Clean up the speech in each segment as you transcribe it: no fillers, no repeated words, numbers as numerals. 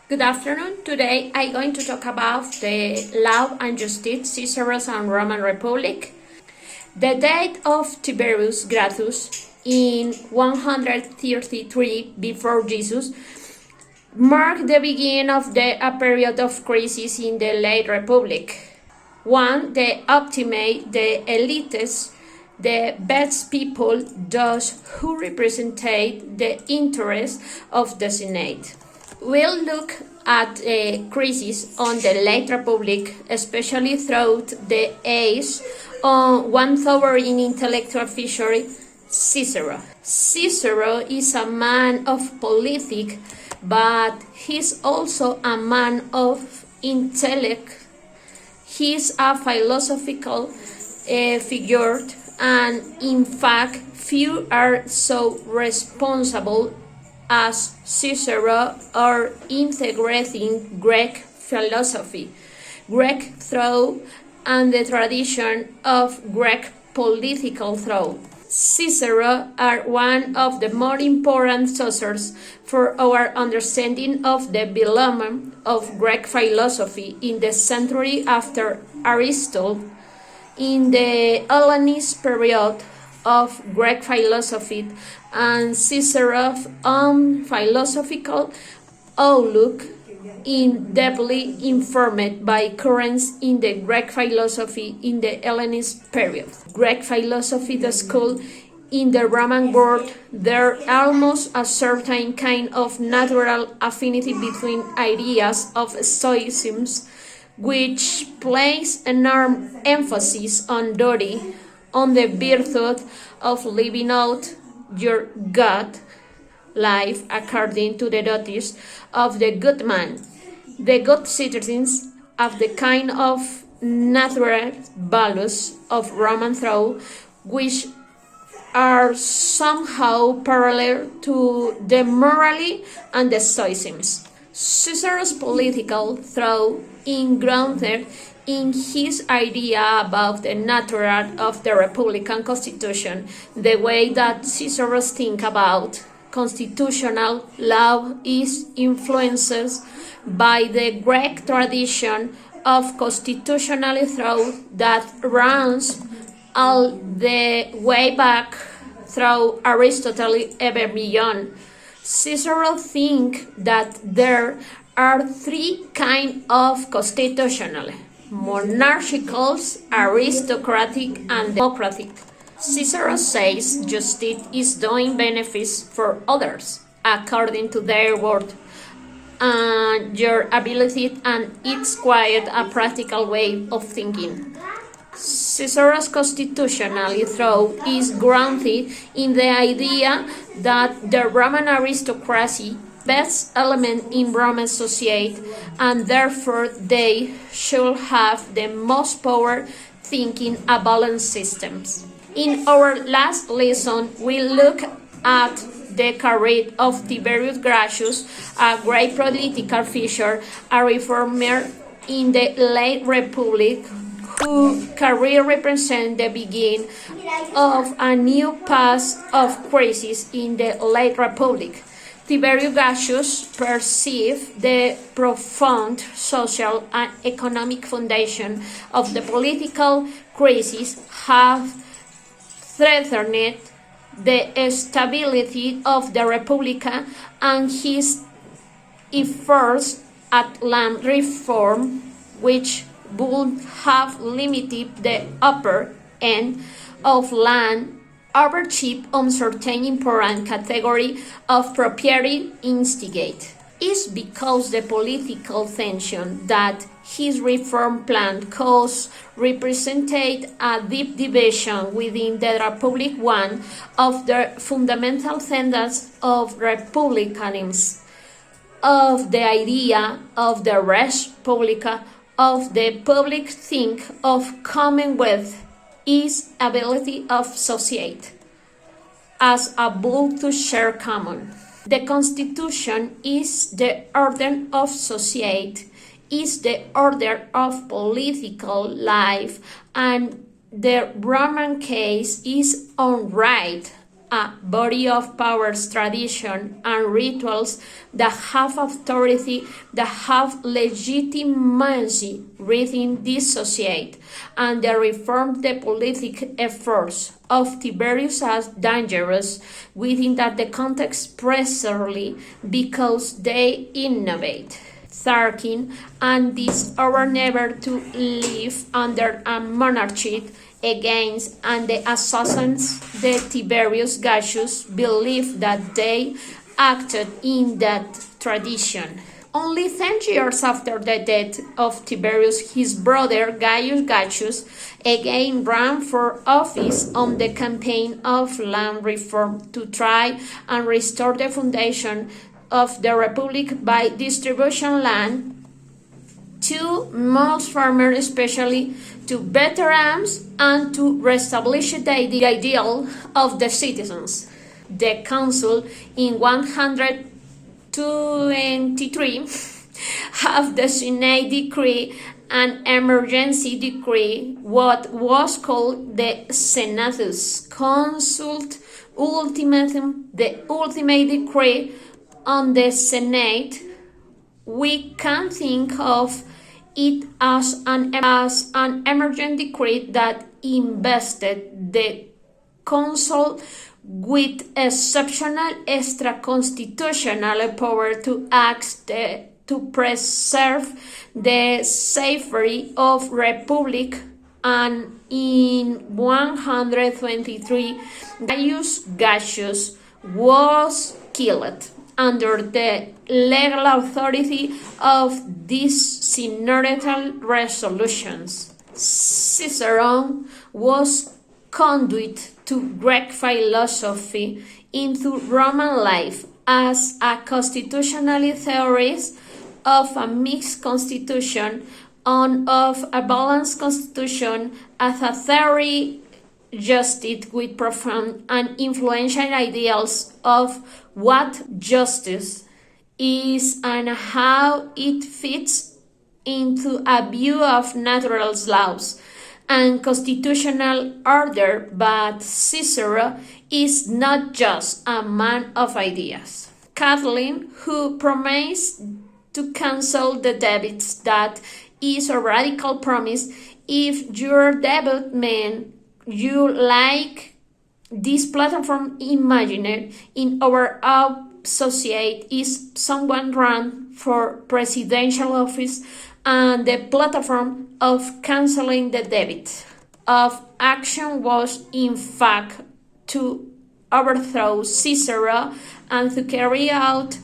Good afternoon. Today I'm going to talk about the Law and Justice, Cicero's and Roman Republic. The date of Tiberius Gracchus in 133 before Jesus marked the beginning of a period of crisis in the late Republic. One that optimized the elites, the best people, those who represented the interests of the Senate. We'll look at a crisis on the late Republic, especially throughout the age on one sovereign intellectual figure, Cicero. Cicero is a man of politics, but he's also a man of intellect. He's a philosophical figure, and in fact, few are so responsible as Cicero are integrating Greek philosophy, Greek thought, and the tradition of Greek political thought. Cicero are one of the more important sources for our understanding of the development of Greek philosophy in the century after Aristotle. In the Hellenist period of Greek philosophy and Cicero's own philosophical outlook in deeply informed by currents in the Greek philosophy in the Hellenist period. Greek philosophy, the school in the Roman world, there almost a certain kind of natural affinity between ideas of Stoicism, which place enormous emphasis on duty, on the virtue of living out your God life according to the duties of the good man, the good citizens of the kind of natural values of Roman thought, which are somehow parallel to the morality and the Stoicism. Cicero's political thought is grounded in his idea about the nature of the Republican Constitution, the way that Cicero thinks about constitutional law is influenced by the Greek tradition of constitutional thought that runs all the way back through Aristotle ever beyond. Cicero thinks that there are three kinds of constitutional: monarchical, aristocratic, and democratic. Cicero says justice is doing benefits for others according to their worth and your ability, and it's quite a practical way of thinking. Cicero's constitutional thought is grounded in the idea that the Roman aristocracy best element in Roman society, and therefore they should have the most power thinking a balanced systems. In our last lesson, we look at the career of Tiberius Gracchus, a great political figure, a reformer in the late Republic, whose career represents the beginning of a new phase of crisis in the late Republic. Tiberius Gracchus perceived the profound social and economic foundation of the political crisis have threatened the stability of the Republic, and his efforts at land reform, which would have limited the upper end of land ownership on certain important category of property instigate, is because the political tension that his reform plan caused represented a deep division within the Republic, one of the fundamental tenets of republicanism, of the idea of the res publica, of the public think of commonwealth is ability of society as a whole to share common. The Constitution is the order of society, is the order of political life, and the Roman case is on right a body of powers, tradition, and rituals that have authority, that have legitimacy within this society, and they reform the political efforts of Tiberius as dangerous within that the context precisely because they innovate. 13. And this order never to live under a monarchy against and the assassins the Tiberius Gaius believed that they acted in that tradition. Only 10 years after the death of Tiberius, his brother Gaius Gracchus again ran for office on the campaign of land reform to try and restore the foundation of the Republic by distributing land to most farmers, especially to veterans, and to reestablish the ideal of the citizens. The council in 123 have the Senate decree an emergency decree, what was called the Senatus Consult Ultimatum, the ultimate decree on the Senate. We can think of it as an emergent decree that invested the council with exceptional extra-constitutional power to act to preserve the safety of republic, and in 123 Gaius Gracchus was killed under the legal authority of these senatorial resolutions. Cicero was conduit to Greek philosophy into Roman life as a constitutional theorist of a mixed constitution and of a balanced constitution as a theory justice with profound and influential ideals of what justice is and how it fits into a view of natural laws and constitutional order. But Cicero is not just a man of ideas. Kathleen, who promised to cancel the debts, that is a radical promise. If your debit man you like this platform imagined in our society is someone run for presidential office and the platform of canceling the debt of action was in fact to overthrow Cicero and to carry out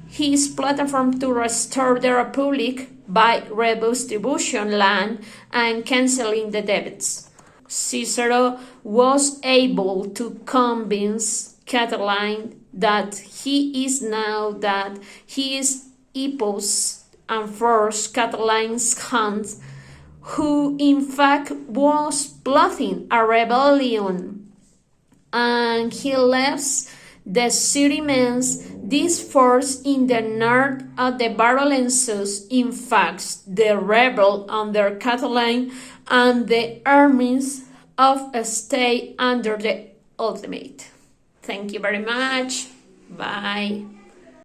his platform to restore the republic by redistributing land and canceling the debts. Cicero was able to convince Catiline that he is Hippos and forced Catiline's hand, who in fact was plotting a rebellion, and he left the Cyrenians this force in the north of the Barolensus. In fact, the rebel under Catiline and the armies of a state under the ultimate. Thank you very much. Bye.